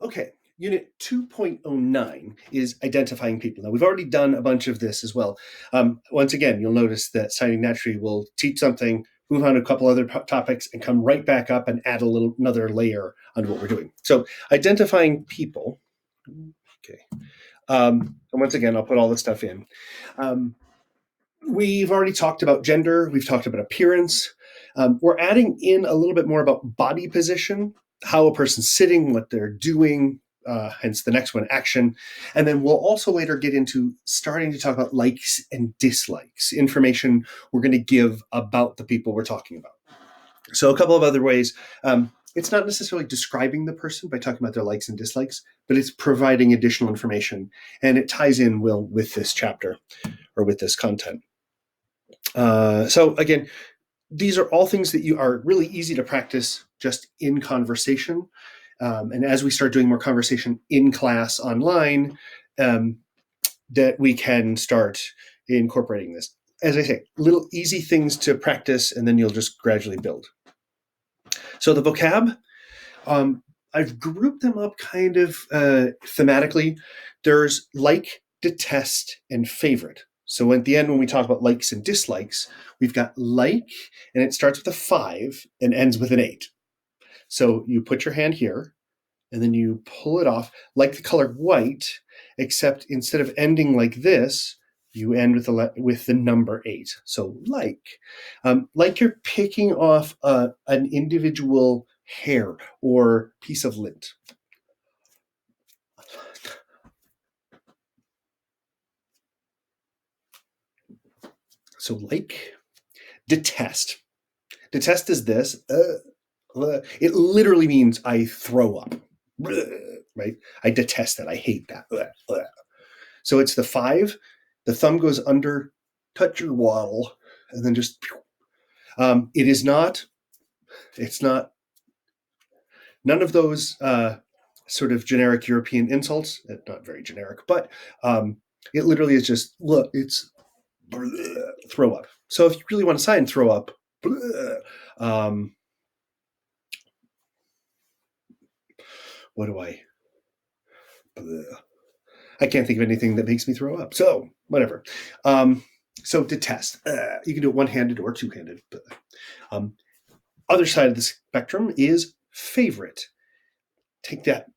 Okay, Unit 2.09 is identifying people. Now, we've already done a bunch of this as well. Once again, you'll notice that Signing Naturally will teach something, move on to a couple other topics, and come right back up and add another layer on what we're doing. So, identifying people. Okay. And once again, I'll put all this stuff in. We've already talked about gender. We've talked about appearance. We're adding in a little bit more about body position, how a person's sitting, what they're doing, hence the next one, action. And then we'll also later get into starting to talk about likes and dislikes, information we're going to give about the people we're talking about. So a couple of other ways. It's not necessarily describing the person by talking about their likes and dislikes, but it's providing additional information. And it ties in well with this chapter or with this content. So again, these are all things that you are really easy to practice just in conversation. And as we start doing more conversation in class online, that we can start incorporating this. As I say, little easy things to practice, and then you'll just gradually build. So the vocab, I've grouped them up kind of thematically. There's like, detest, and favorite. So at the end, when we talk about likes and dislikes, we've got like, and it starts with a 5 and ends with an 8. So you put your hand here, and then you pull it off like the color white, except instead of ending like this, you end with the number 8. So like you're picking off an individual hair or piece of lint. So like, detest. Detest is this. It literally means I throw up. Right? I detest that. I hate that. So it's the 5. The thumb goes under, touch your waddle, and then just. It's not. None of those sort of generic European insults. Not very generic, but it literally is just look. It's throw up. So if you really want to sign throw up, what do I? I can't think of anything that makes me throw up. So whatever. So detest. You can do it one-handed or two-handed. Other side of the spectrum is favorite. Take that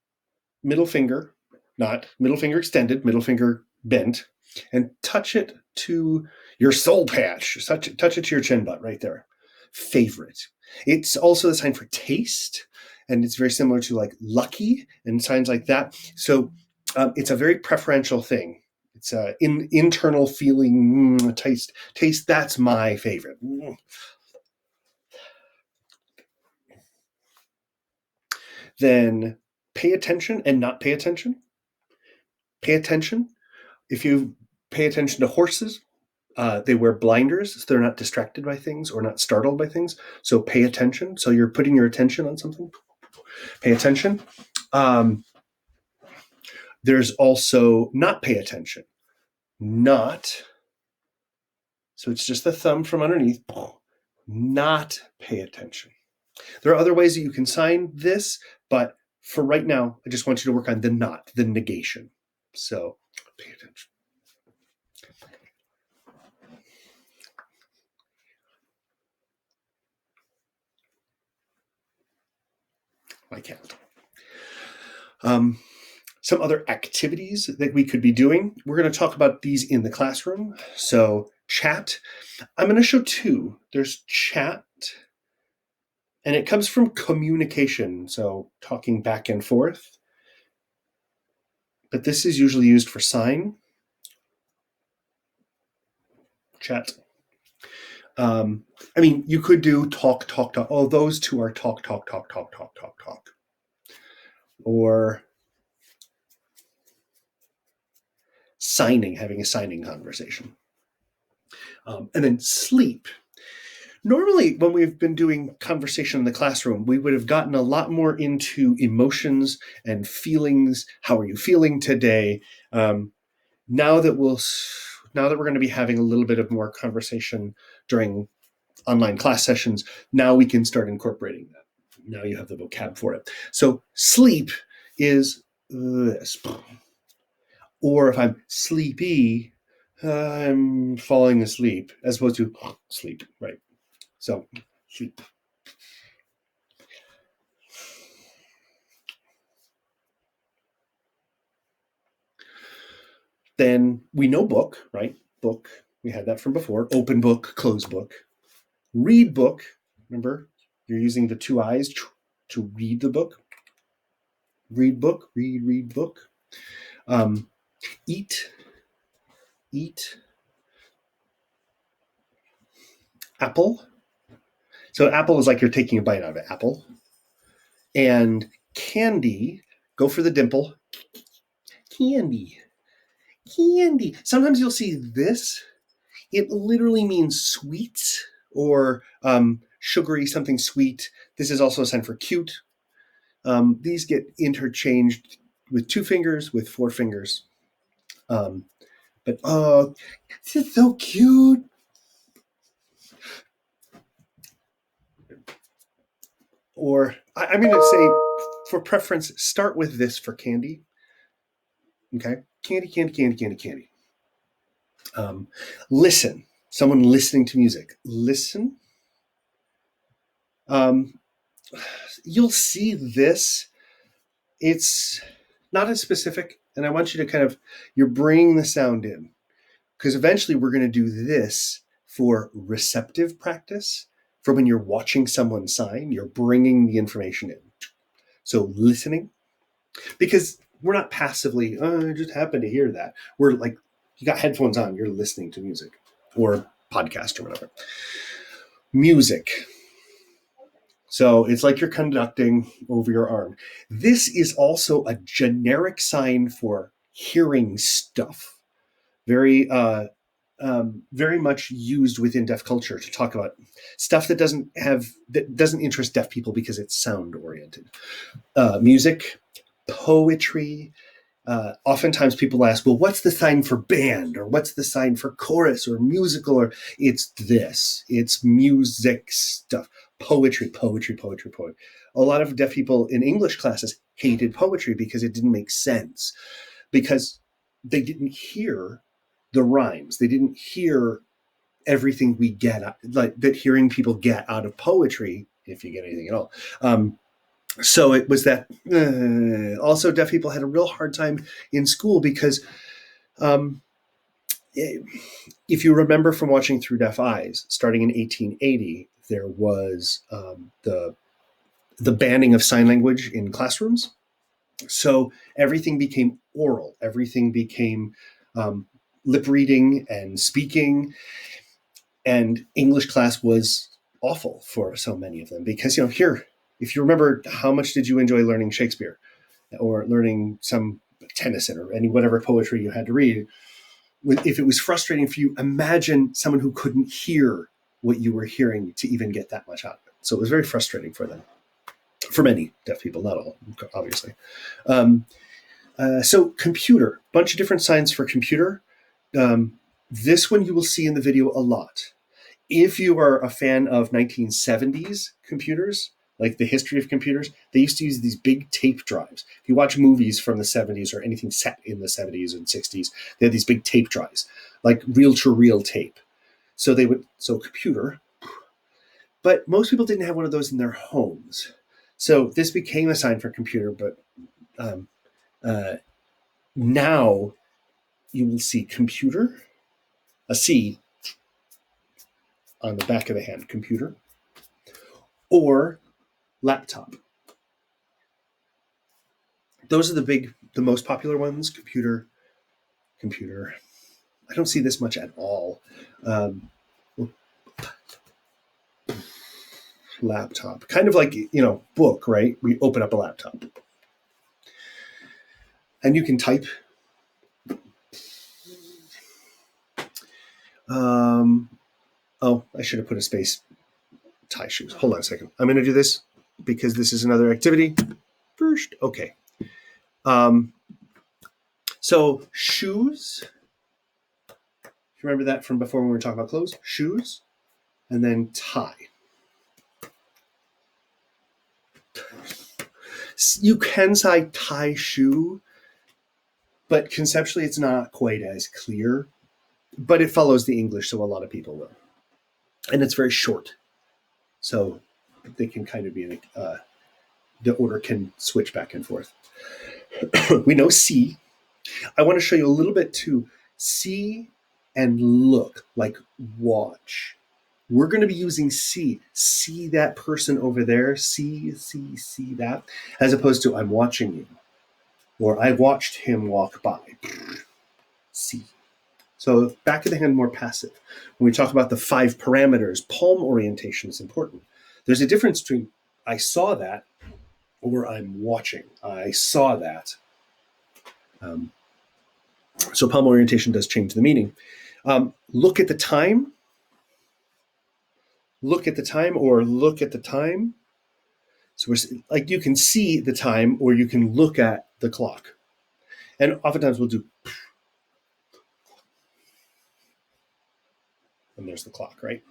middle finger, not middle finger extended, middle finger bent, and touch it to your soul patch. Touch it to your chin butt right there. Favorite. It's also the sign for taste, and it's very similar to like lucky and signs like that. So it's a very preferential thing. It's an internal feeling, taste. That's my favorite. Then pay attention and not pay attention. Pay attention. If you pay attention to horses, they wear blinders, so they're not distracted by things or not startled by things. So pay attention. So you're putting your attention on something. Pay attention. There's also not pay attention. Not. So it's just the thumb from underneath. Not pay attention. There are other ways that you can sign this, but for right now, I just want you to work on the not, the negation. So pay attention. I can't. Some other activities that we could be doing. We're going to talk about these in the classroom. So chat. I'm going to show 2. There's chat, and it comes from communication, so talking back and forth. But this is usually used for sign. Chat. You could do talk. Oh, those 2 are talk. Or signing, having a signing conversation. And then sleep. Normally, when we've been doing conversation in the classroom, we would have gotten a lot more into emotions and feelings. How are you feeling today? Now that we're going to be having a little bit of more conversation during online class sessions, now we can start incorporating that. Now you have the vocab for it. So sleep is this. Or if I'm sleepy, I'm falling asleep, as opposed to sleep, right? So, sleep. Then we know book, right? Book. We had that from before. Open book, close book. Read book. Remember, you're using the two eyes to read the book. Read book, read book. Eat, eat. Apple. So apple is like you're taking a bite out of an apple. And candy, go for the dimple. Candy, candy. Sometimes you'll see this. It literally means sweets or sugary, something sweet. This is also a sign for cute. These get interchanged with 2 fingers, with 4 fingers. But oh, this is so cute. Or I'm going to say, for preference, start with this for candy. Okay, candy, candy, candy, candy, candy. Listen. Someone listening to music. Listen. You'll see this. It's not as specific, and I want you to kind of, you're bringing the sound in, because eventually we're going to do this for receptive practice. For when you're watching someone sign, you're bringing the information in. So listening, because we're not passively, oh, I just happened to hear that. We're like, you got headphones on, you're listening to music or podcast or whatever. Music. So it's like you're conducting over your arm. This is also a generic sign for hearing stuff. Very, very much used within deaf culture to talk about stuff that doesn't interest deaf people because it's sound oriented. Music, poetry. Oftentimes people ask, well, what's the sign for band, or what's the sign for chorus or musical? Or it's this. It's music stuff. Poetry. A lot of deaf people in English classes hated poetry because it didn't make sense, because they didn't hear the rhymes. They didn't hear everything we get, like that hearing people get out of poetry, if you get anything at all. So it was that. Also, deaf people had a real hard time in school because, if you remember from watching Through Deaf Eyes, starting in 1880, there was the banning of sign language in classrooms. So everything became oral. Everything became lip reading and speaking. And English class was awful for so many of them because, here, if you remember, how much did you enjoy learning Shakespeare or learning some Tennyson or any whatever poetry you had to read? If it was frustrating for you, imagine someone who couldn't hear what you were hearing to even get that much out of it. So it was very frustrating for them, for many deaf people, not all, obviously. So computer, bunch of different signs for computer. This one you will see in the video a lot. If you are a fan of 1970s computers, like the history of computers, they used to use these big tape drives. If you watch movies from the 70s or anything set in the 70s and 60s, they had these big tape drives, like reel-to-reel tape. So computer. But most people didn't have one of those in their homes. So this became a sign for computer, but now you will see computer, a C on the back of the hand, computer, or laptop. Those are the most popular ones. Computer. I don't see this much at all. Laptop, kind of like, book, right? We open up a laptop and you can type. I should have put a space. Tie shoes. Hold on a second. I'm going to do this because this is another activity. First, okay. So shoes. Remember that from before when we were talking about clothes? Shoes, and then tie. You can say tie shoe, but conceptually it's not quite as clear. But it follows the English, so a lot of people will. And it's very short. So they can kind of be, the order can switch back and forth. We know see. I want to show you a little bit to see and look, like watch. We're going to be using see. See that person over there. See that. As opposed to I'm watching you. Or I watched him walk by. See. So back of the hand, more passive. When we talk about the 5 parameters, palm orientation is important. There's a difference between I saw that or I'm watching. I saw that. So palm orientation does change the meaning. Look at the time. Look at the time or look at the time. So we're like you can see the time or you can look at the clock. And oftentimes we'll do, and there's the clock, right?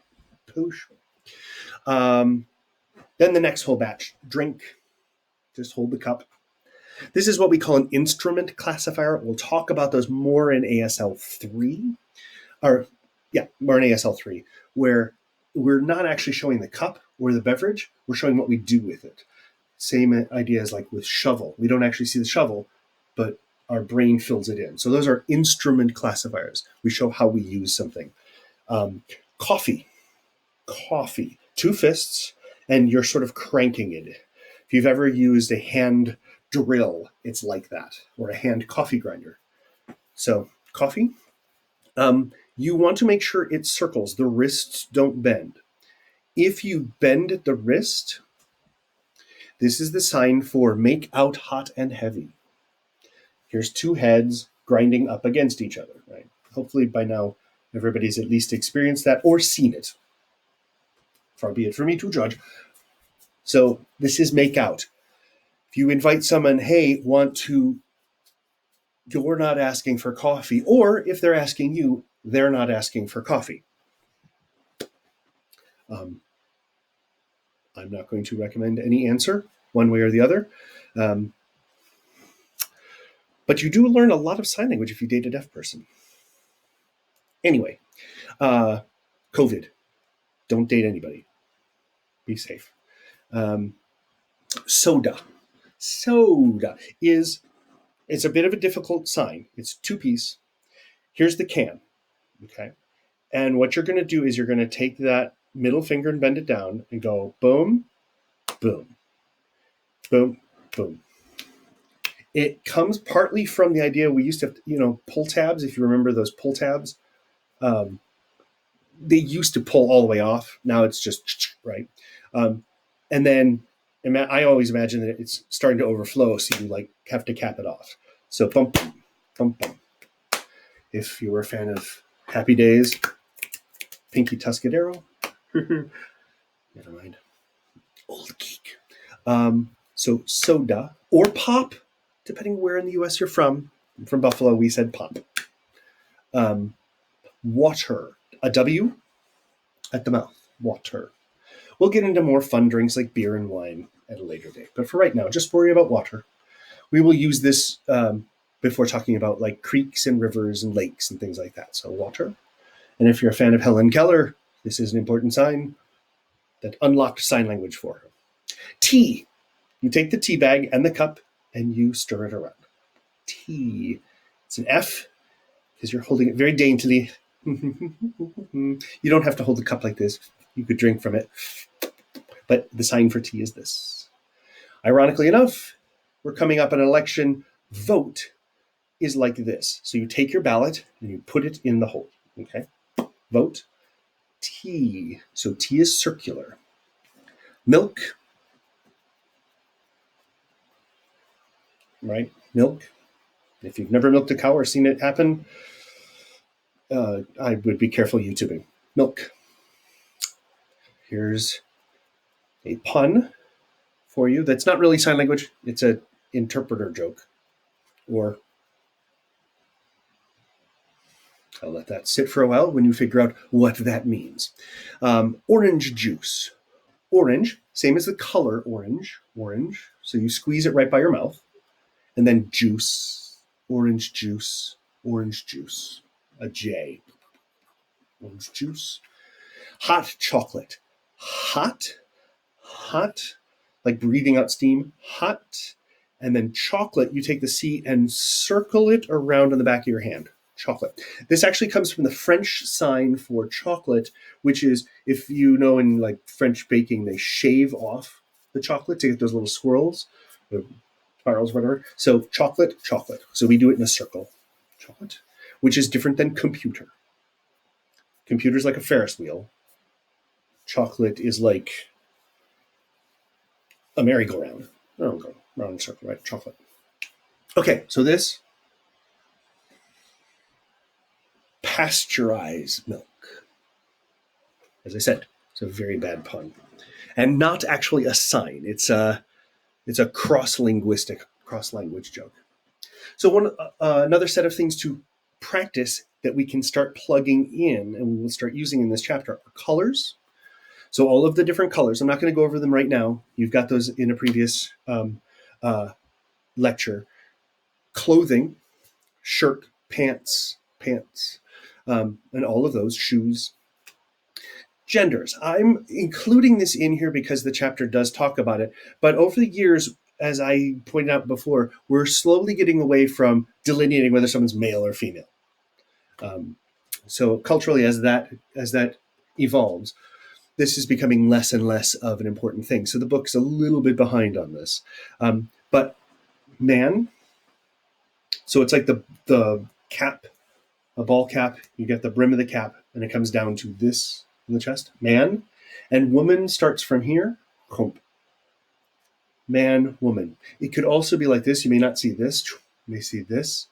Poosh. Then the next whole batch, drink. Just hold the cup. This is what we call an instrument classifier. We'll talk about those more in ASL 3. More in ASL 3, where we're not actually showing the cup or the beverage. We're showing what we do with it. Same idea as like with shovel. We don't actually see the shovel, but our brain fills it in. So those are instrument classifiers. We show how we use something. Coffee. 2 fists, and you're sort of cranking it. If you've ever used a hand drill, it's like that, or a hand coffee grinder. So coffee. You want to make sure it circles. The wrists don't bend. If you bend the wrist, this is the sign for make out hot and heavy. Here's 2 heads grinding up against each other, right? Hopefully by now everybody's at least experienced that or seen it. Far be it for me to judge. So this is make out. If you invite someone, hey, you're not asking for coffee, or if they're asking you, they're not asking for coffee. I'm not going to recommend any answer one way or the other. But you do learn a lot of sign language if you date a deaf person. Anyway, COVID. Don't date anybody. Be safe. Soda. Soda it's a bit of a difficult sign. It's 2-piece. Here's the can. Okay. And what you're going to do is you're going to take that middle finger and bend it down and go boom, boom, boom, boom. It comes partly from the idea we used to, pull tabs. If you remember those pull tabs, they used to pull all the way off. Now it's just right. And then I always imagine that it's starting to overflow, so you have to cap it off. So bump, bump, bump. If you were a fan of Happy Days, Pinky Tuscadero, never mind. Old geek. So soda or pop, depending where in the U.S. you're from. I'm from Buffalo, we said pop. Water, a W at the mouth, water. We'll get into more fun drinks like beer and wine at a later date. But for right now, just worry about water. We will use this before talking about like creeks and rivers and lakes and things like that. So water. And if you're a fan of Helen Keller, this is an important sign that unlocked sign language for her. Tea. You take the tea bag and the cup and you stir it around. Tea. It's an F because you're holding it very daintily. You don't have to hold the cup like this. You could drink from it. But the sign for tea is this. Ironically enough, we're coming up an election. Vote is like this. So you take your ballot and you put it in the hole. Okay? Vote. Tea. So tea is circular. Milk. Right? Milk. If you've never milked a cow or seen it happen, I would be careful YouTubing. Milk. Here's a pun for you that's not really sign language. It's an interpreter joke. Or I'll let that sit for a while when you figure out what that means. Orange juice. Orange, same as the color orange. Orange, So you squeeze it right by your mouth, and then juice, orange juice, orange juice, a J, orange juice. Hot chocolate, hot, hot, like breathing out steam, hot. And then chocolate, you take the C and circle it around on the back of your hand. Chocolate. This actually comes from the French sign for chocolate, which is, if you know, in like French baking, they shave off the chocolate to get those little swirls, spirals, whatever. So chocolate, chocolate. So we do it in a circle. Chocolate, which is different than computer. Computer's like a Ferris wheel. Chocolate is like a merry-go-round. I don't go round in a circle, right? Chocolate. Okay, so this pasteurized milk. As I said, it's a very bad pun, and not actually a sign. It's a cross-linguistic, cross-language joke. So another set of things to practice that we can start plugging in, and we will start using in this chapter, are colors. So all of the different colors. I'm not going to go over them right now. You've got those in a previous lecture. Clothing, shirt, pants, and all of those, shoes. Genders. I'm including this in here because the chapter does talk about it. But over the years, as I pointed out before, we're slowly getting away from delineating whether someone's male or female. So culturally, as that evolves, this is becoming less and less of an important thing. So the book's a little bit behind on this. But man, so it's like the cap, a ball cap, you get the brim of the cap, and it comes down to this in the chest, man. And woman starts from here, komp. Man, woman. It could also be like this. You may not see this. You may see this.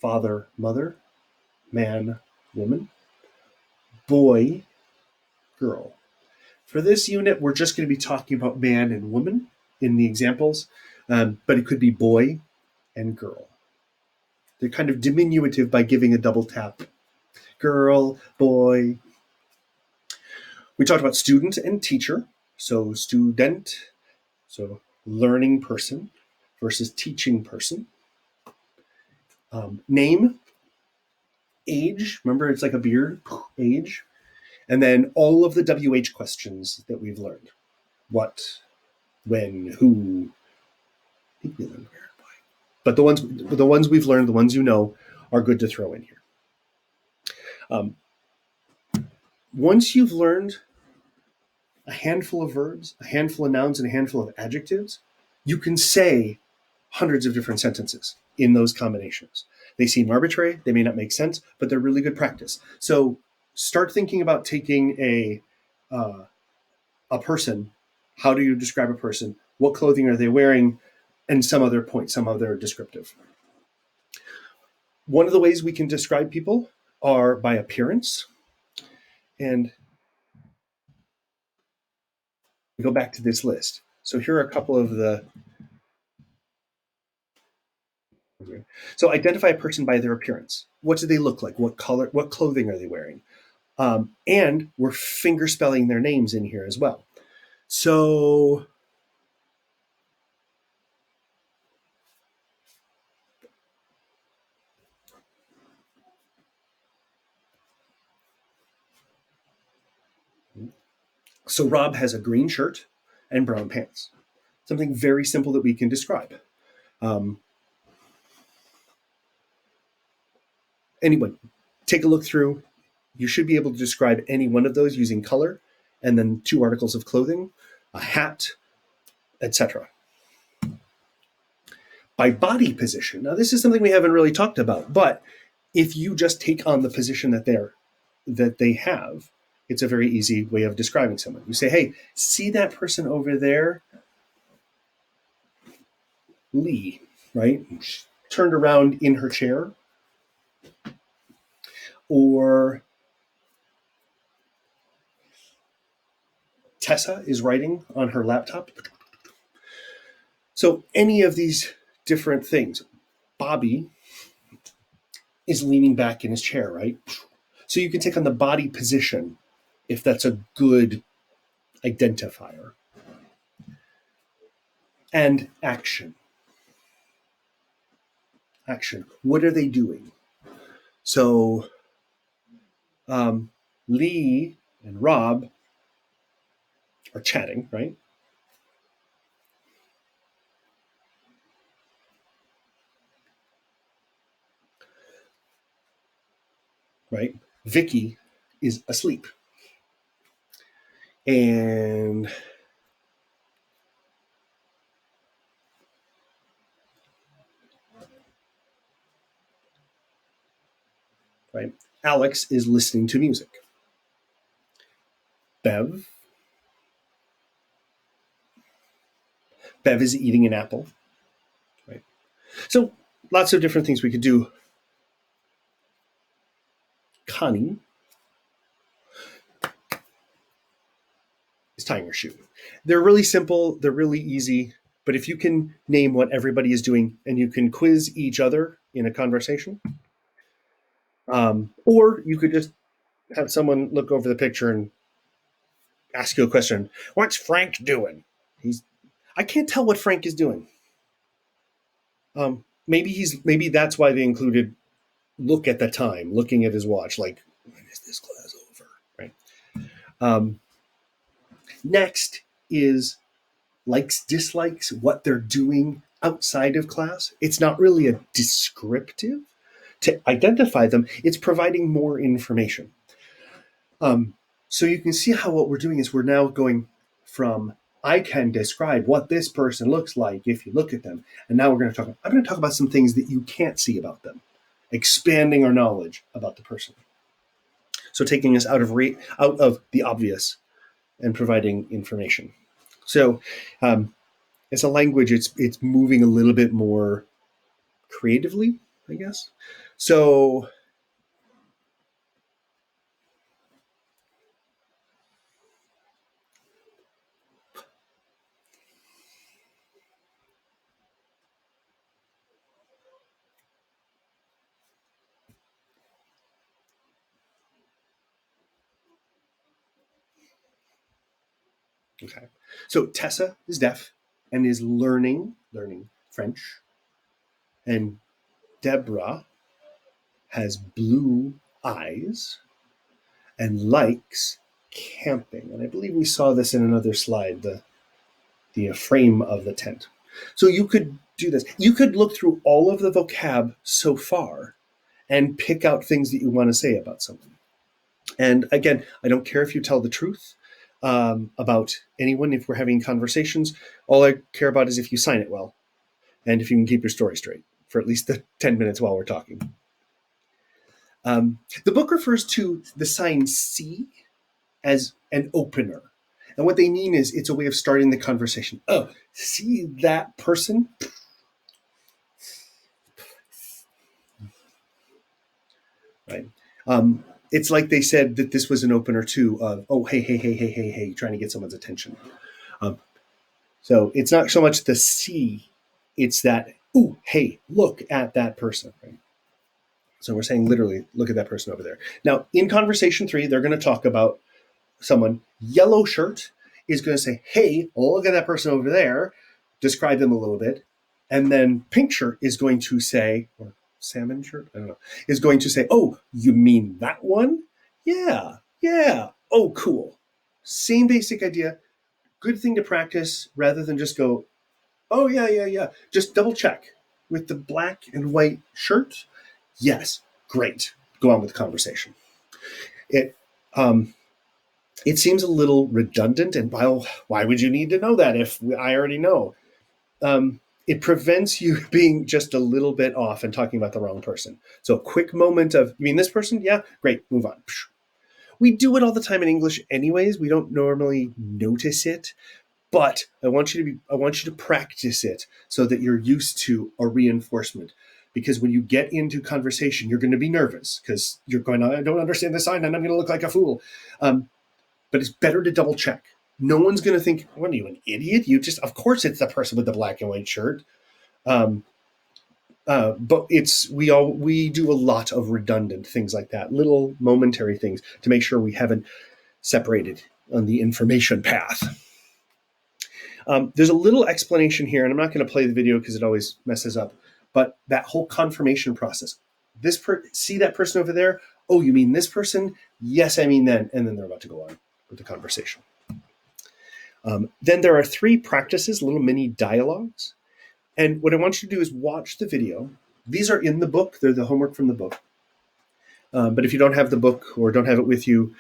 Father, mother, man, woman, boy, girl. For this unit, we're just going to be talking about man and woman in the examples, but it could be boy and girl. They're kind of diminutive by giving a double tap. Girl, boy. We talked about student and teacher. So student, so learning person versus teaching person. Name, age. Remember, it's like a beard, age. And then all of the WH questions that we've learned. What, when, who. I think we learned where, why. But the ones we've learned, the ones you know, are good to throw in here. Once you've learned a handful of verbs, a handful of nouns, and a handful of adjectives, you can say hundreds of different sentences in those combinations. They seem arbitrary, they may not make sense, but they're really good practice. So start thinking about taking a person. How do you describe a person? What clothing are they wearing? And some other point, some other descriptive. One of the ways we can describe people are by appearance. And we go back to this list. So here are a couple of the. So identify a person by their appearance. What do they look like? What color? What clothing are they wearing? And we're finger spelling their names in here as well. So Rob has a green shirt and brown pants. Something very simple that we can describe. Anyone, take a look through. You should be able to describe any one of those using color and then 2 articles of clothing, a hat, etc. By body position. Now, this is something we haven't really talked about, but if you just take on the position that they have, it's a very easy way of describing someone. You say, hey, see that person over there? Lee, right? She turned around in her chair. Or Tessa is writing on her laptop. So any of these different things. Bobby is leaning back in his chair, right? So you can take on the body position if that's a good identifier. And action. Action. What are they doing? So Lee and Rob are chatting, right? Right. Vicky is asleep. And right, Alex is listening to music. Bev. Bev is eating an apple. Right. So lots of different things we could do. Connie is tying her shoe. They're really simple. They're really easy. But if you can name what everybody is doing and you can quiz each other in a conversation, or you could just have someone look over the picture and ask you a question. What's Frank doing? He's. I can't tell what Frank is doing. Maybe that's why they included look at the time, looking at his watch, like when is this class over? Right. Um, Next is likes, dislikes, what they're doing outside of class. It's not really a descriptive to identify them, it's providing more information. Um, so you can see how what we're doing is we're now going from I can describe what this person looks like if you look at them. And now I'm going to talk about some things that you can't see about them, expanding our knowledge about the person. So taking us out of the obvious and providing information. So as a language, it's moving a little bit more creatively, I guess. So okay. So Tessa is deaf and is learning French, and Deborah has blue eyes and likes camping. And I believe we saw this in another slide, the frame of the tent. So you could do this. You could look through all of the vocab so far and pick out things that you want to say about someone. And again, I don't care if you tell the truth about anyone. If we're having conversations, all I care about is if you sign it well and if you can keep your story straight for at least the 10 minutes while we're talking. The book refers to the sign C as an opener. And what they mean is it's a way of starting the conversation. Oh, see that person? Right. It's like they said that this was an opener too of, oh, hey, trying to get someone's attention. So it's not so much the see, it's that, ooh, hey, look at that person. Right? So we're saying literally, look at that person over there. Now, in conversation 3, they're going to talk about someone. Yellow shirt is going to say, hey, look at that person over there, describe them a little bit. And then pink shirt is going to say, or salmon shirt, I don't know, is going to say, oh, you mean that one? Yeah. Oh, cool. Same basic idea. Good thing to practice rather than just go, oh, yeah. Just double check. With the black and white shirt, yes, great. Go on with the conversation. It it seems a little redundant, and why would you need to know that if I already know? It prevents you being just a little bit off and talking about the wrong person. So a quick moment of, you mean this person? Yeah, great, move on. We do it all the time in English anyways. We don't normally notice it, but I want you to practice it so that you're used to a reinforcement. Because when you get into conversation, you're going to be nervous because you're going, I don't understand the sign and I'm going to look like a fool. But it's better to double check. No one's going to think, what are you, an idiot? Of course it's the person with the black and white shirt. But we do a lot of redundant things like that, little momentary things to make sure we haven't separated on the information path. There's a little explanation here, and I'm not going to play the video because it always messes up. But that whole confirmation process. See that person over there? Oh, you mean this person? Yes, I mean then. And then they're about to go on with the conversation. Then there are 3 practices, little mini dialogues. And what I want you to do is watch the video. These are in the book. They're the homework from the book. But if you don't have the book or don't have it with you,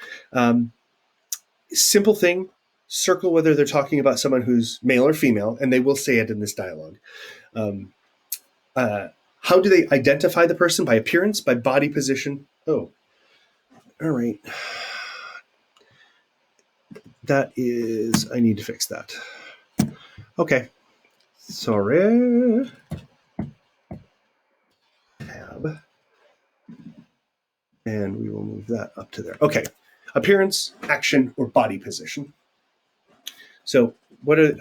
simple thing, circle whether they're talking about someone who's male or female, and they will say it in this dialogue. How do they identify the person? By appearance, by body position? Oh, all right. That is, I need to fix that. Okay. Sorry. Tab. And we will move that up to there. Okay. Appearance, action, or body position. So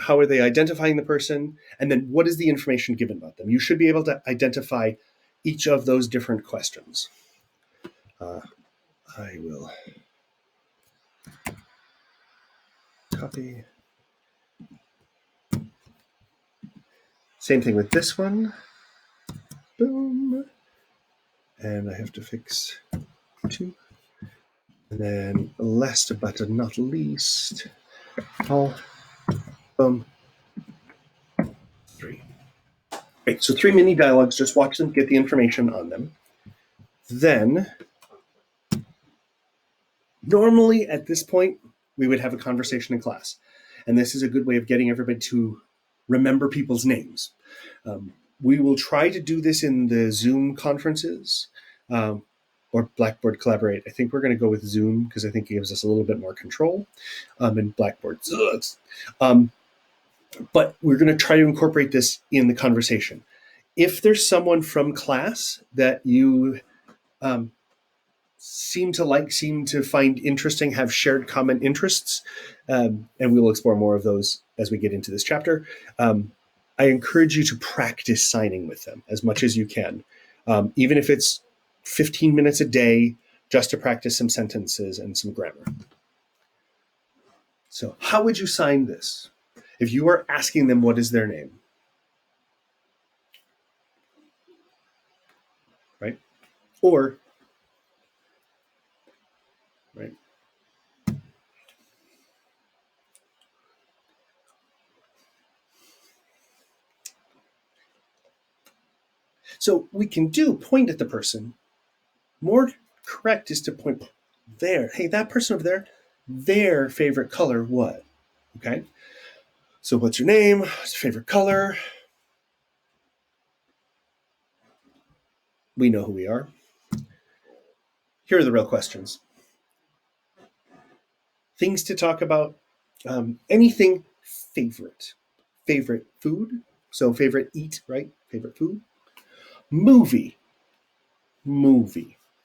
how are they identifying the person? And then what is the information given about them? You should be able to identify each of those different questions. I will copy. Same thing with this one. Boom. And I have to fix 2. And then last but not least, all. Boom. 3. Great. So 3 mini dialogues. Just watch them, get the information on them. Then, normally at this point, we would have a conversation in class. And this is a good way of getting everybody to remember people's names. We will try to do this in the Zoom conferences or Blackboard Collaborate. I think we're going to go with Zoom because I think it gives us a little bit more control. And Blackboard. But we're going to try to incorporate this in the conversation. If there's someone from class that you seem to find interesting, have shared common interests, and we will explore more of those as we get into this chapter, I encourage you to practice signing with them as much as you can, even if it's 15 minutes a day, just to practice some sentences and some grammar. So how would you sign this? If you are asking them what is their name, right? Or, right? So we can point at the person. More correct is to point there. Hey, that person over there, their favorite color, what? Okay. So what's your name? What's your favorite color? We know who we are. Here are the real questions. Things to talk about. Anything favorite. Favorite food. So favorite eat, right? Favorite food. Movie.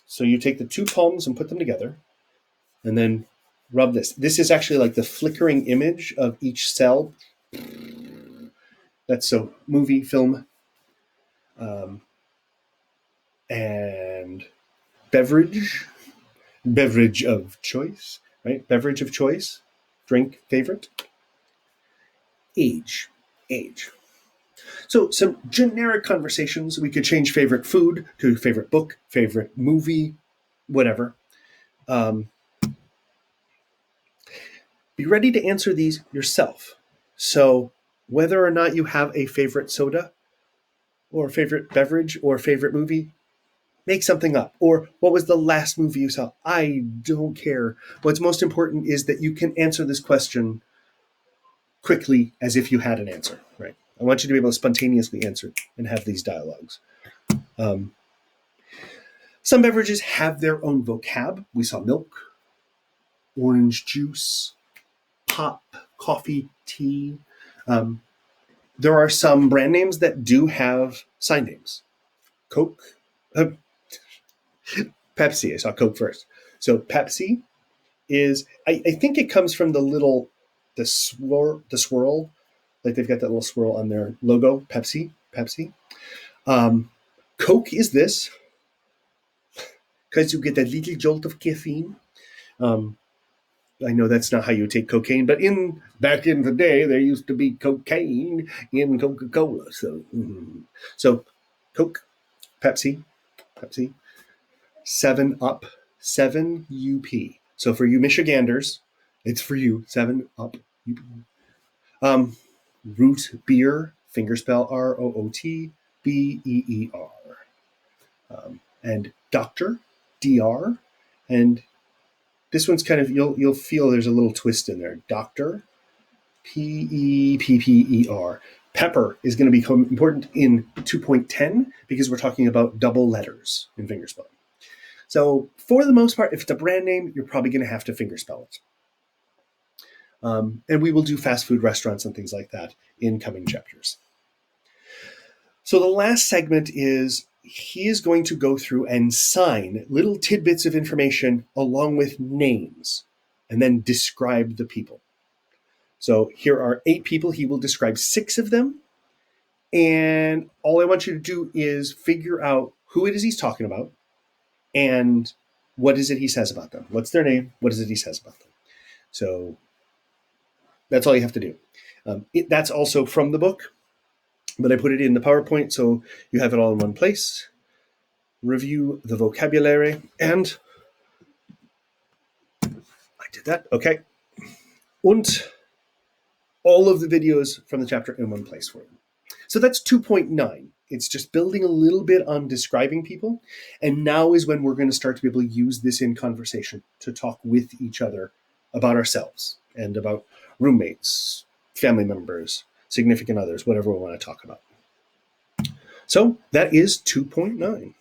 So you take the 2 palms and put them together and then rub this. This is actually like the flickering image of each cell. That's so movie, film, and beverage of choice, right? Beverage of choice, drink favorite, age. So some generic conversations. We could change favorite food to favorite book, favorite movie, whatever. Be ready to answer these yourself. So whether or not you have a favorite soda or favorite beverage or favorite movie, make something up. Or what was the last movie you saw? I don't care. What's most important is that you can answer this question quickly as if you had an answer, right? I want you to be able to spontaneously answer and have these dialogues. Some beverages have their own vocab. We saw milk, orange juice, pop, coffee, tea. There are some brand names that do have sign names. Coke, Pepsi. I saw Coke first. So Pepsi is, I think it comes from the swirl, like they've got that little swirl on their logo, Pepsi. Coke is this, because you get a little jolt of caffeine. I know that's not how you take cocaine, but back in the day, there used to be cocaine in Coca-Cola. So Coke, Pepsi, 7-Up, 7UP. So for you Michiganders, it's for you, 7-Up. Um, Root beer, fingerspell ROOTBEER. And Doctor, DR, and this one's kind of you'll feel there's a little twist in there. Doctor, PEPPER. Pepper is going to become important in 2.10 because we're talking about double letters in fingerspell. So for the most part, if it's a brand name, you're probably going to have to fingerspell it. And we will do fast food restaurants and things like that in coming chapters. So the last segment is he is going to go through and sign little tidbits of information along with names and then describe the people. So here are 8 people. He will describe 6 of them. And all I want you to do is figure out who it is he's talking about and what is it he says about them. What's their name? What is it he says about them? So that's all you have to do. That's also from the book, but I put it in the PowerPoint so you have it all in one place. Review the vocabulary, and I did that. Okay. Und all of the videos from the chapter in one place for you. So that's 2.9. It's just building a little bit on describing people. And now is when we're going to start to be able to use this in conversation to talk with each other about ourselves and about roommates, family members, significant others, whatever we want to talk about. So that is 2.9.